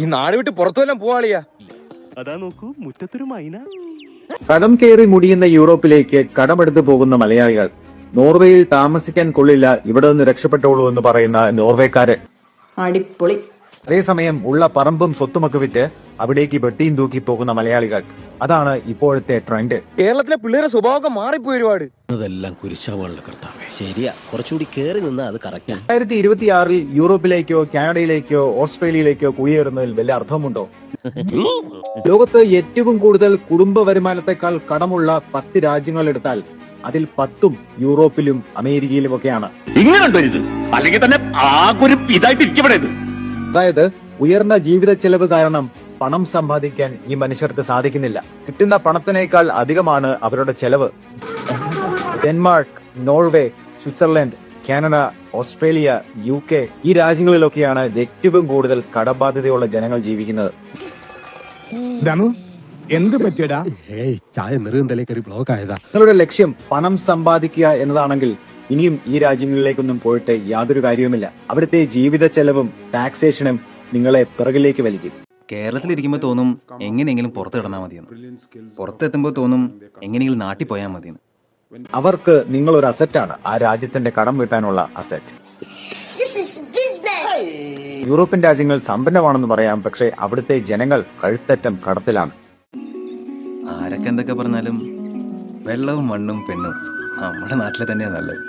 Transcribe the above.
ഈ നാട് വിട്ട് പുറത്തു വല്ലതും പോവാളിയാ. അതാ നോക്കൂ, മുറ്റത്തൊരു മൈന. കടം കയറി മുടിയുന്ന യൂറോപ്പിലേക്ക് കടമെടുത്തു പോകുന്ന മലയാളികൾ. നോർവേയിൽ താമസിക്കാൻ കൊള്ളില്ല, ഇവിടെ നിന്ന് രക്ഷപ്പെട്ടോളൂ എന്ന് പറയുന്ന നോർവേക്കാര്. അടിപൊളി. അതേസമയം ഉള്ള പറമ്പും സ്വത്തുമൊക്കെ വിറ്റ് അവിടേക്ക് വെട്ടിയും തൂക്കി പോകുന്ന മലയാളികൾ. അതാണ് ഇപ്പോഴത്തെ ട്രെൻഡ്. കേരളത്തിലെ പിള്ളേരെ സ്വഭാവമൊക്കെ മാറിപ്പോയി ഒരുപാട്. അതെല്ലാം കുരിശാവാനുള്ള കർത്താവേ. ശരിയാ, കുറച്ചുകൂടി കേറി നിന്നാ അത് കറക്റ്റാ. 2026 യൂറോപ്പിലേക്കോ കാനഡയിലേക്കോ ഓസ്ട്രേലിയയിലേക്കോ കുടിയേറുന്നതിൽ വല്ല അർത്ഥമുണ്ടോ? ലോകത്ത് ഏറ്റവും കൂടുതൽ കുടുംബ വരുമാനത്തെക്കാൾ കടമുള്ള 10 രാജ്യങ്ങൾ എടുത്താൽ അതിൽ 10ഉം യൂറോപ്പിലും അമേരിക്കയിലും ഒക്കെയാണ്. അല്ലെങ്കിൽ തന്നെ അതായത് ഉയർന്ന ജീവിത ചെലവ് കാരണം പണം സമ്പാദിക്കാൻ ഈ മനുഷ്യർക്ക് സാധിക്കുന്നില്ല. കിട്ടുന്ന പണത്തിനേക്കാൾ അധികമാണ് അവരുടെ ചെലവ്. Denmark, Norway, Switzerland, Canada, Australia, UK ഈ രാജ്യങ്ങളിലൊക്കെയാണ് ഏറ്റവും കൂടുതൽ കടബാധ്യതയുള്ള ജനങ്ങൾ ജീവിക്കുന്നത്. എന്ത് പറ്റിയടാ? ചായ നെറുകന്തലേ കയറി ബ്ലോക്ക് ആയതാ. നിങ്ങളുടെ ലക്ഷ്യം പണം സമ്പാദിക്കുക എന്നതാണെങ്കിൽ ഇനിയും ഈ രാജ്യങ്ങളിലേക്കൊന്നും പോയിട്ട് യാതൊരു കാര്യവുമില്ല. അവിടുത്തെ ജീവിത ചെലവും ടാക്സേഷനും നിങ്ങളെ പിറകിലേക്ക് വലിക്കും. കേരളത്തിലിരിക്കുമ്പോൾ തോന്നും എങ്ങനെയെങ്കിലും പുറത്ത് കിടന്നാൽ മതിയെന്ന്. പുറത്തെത്തുമ്പോൾ തോന്നും എങ്ങനെയെങ്കിലും നാട്ടിൽ പോയാൽ മതിയെന്ന്. അവർക്ക് നിങ്ങളൊരു അസറ്റാണ്, ആ രാജ്യത്തിന്റെ കടം വീട്ടാനുള്ള അസറ്റ്. യൂറോപ്യൻ രാജ്യങ്ങൾ സമ്പന്നമാണെന്ന് പറയാം, പക്ഷേ അവിടുത്തെ ജനങ്ങൾ കഴുത്തറ്റം കടത്തിലാണ്. ആരൊക്കെ എന്തൊക്കെ പറഞ്ഞാലും വെള്ളവും മണ്ണും പെണ്ണും നമ്മുടെ നാട്ടിലെ തന്നെയാണ് നല്ലത്.